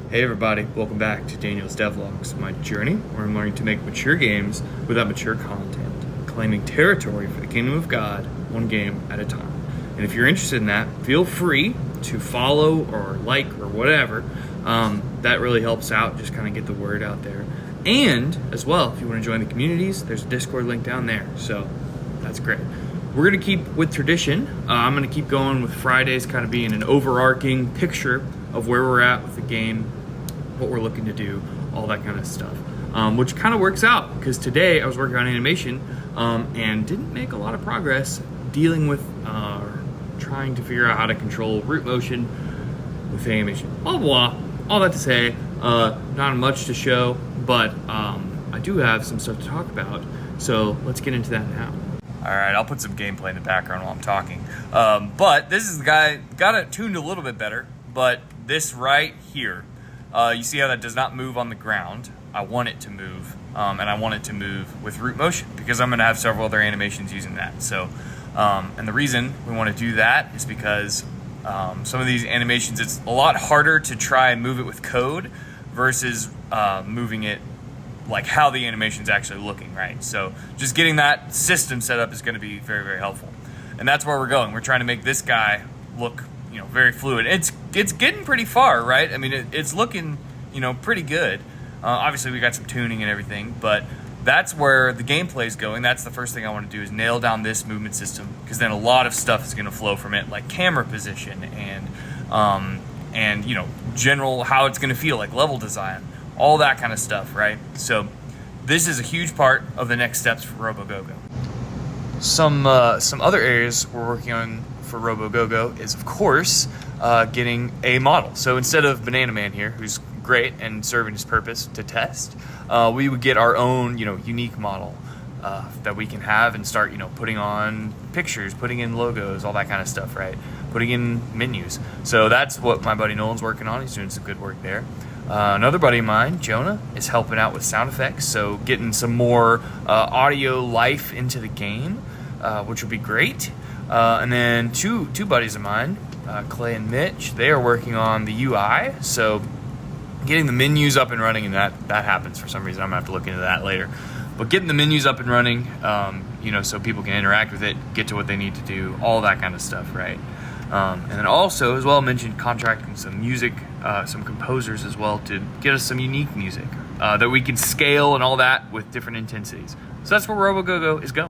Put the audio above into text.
Hey everybody, welcome back to Daniel's Devlogs, my journey where I'm learning to make mature games without mature content, claiming territory for the kingdom of God, one game at a time. And if you're interested in that, feel free to follow or like or whatever. That really helps out, just kind of get the word out there. And as well, if you want to join the communities, there's a Discord link down there, so that's great. We're going to keep with tradition. I'm going to keep going with Fridays kind of being an overarching picture of where we're at with the game, what we're looking to do, all that kind of stuff, which kind of works out because today I was working on animation and didn't make a lot of progress dealing with trying to figure out how to control root motion with animation. Blah, blah, blah. All that to say, not much to show, but I do have some stuff to talk about, so let's get into that now. All right, I'll put some gameplay in the background while I'm talking. But this is the guy, got it tuned a little bit better, but this right here, you see how that does not move on the ground. I want it to move, and I want it to move with root motion because I'm gonna have several other animations using that. So, and the reason we wanna do that is because some of these animations, it's a lot harder to try and move it with code versus moving it like how the animation's actually looking, right? So just getting that system set up is gonna be very, very helpful. And that's where we're going. We're trying to make this guy look, very fluid. It's getting pretty far, right? I mean, it's looking, pretty good. Obviously we got some tuning and everything, but that's where the gameplay is going. That's the first thing I want to do is nail down this movement system, because then a lot of stuff is gonna flow from it, like camera position and general how it's gonna feel, like level design, all that kind of stuff, right? So this is a huge part of the next steps for Robogogo. Some other areas we're working on for Robogogo is, of course, getting a model. So instead of Banana Man here, who's great and serving his purpose to test, we would get our own, unique model that we can have and start, putting on pictures, putting in logos, all that kind of stuff, right? Putting in menus. So that's what my buddy Nolan's working on. He's doing some good work there. Another buddy of mine, Jonah, is helping out with sound effects, so getting some more audio life into the game, which would be great. And then two buddies of mine, Clay and Mitch, they are working on the UI, so getting the menus up and running, and that happens for some reason. I'm gonna have to look into that later. But getting the menus up and running, so people can interact with it, get to what they need to do, all that kind of stuff, right? And then also, as well, mentioned contracting some music, some composers as well, to get us some unique music that we can scale and all that with different intensities. So that's where Robogogo is going.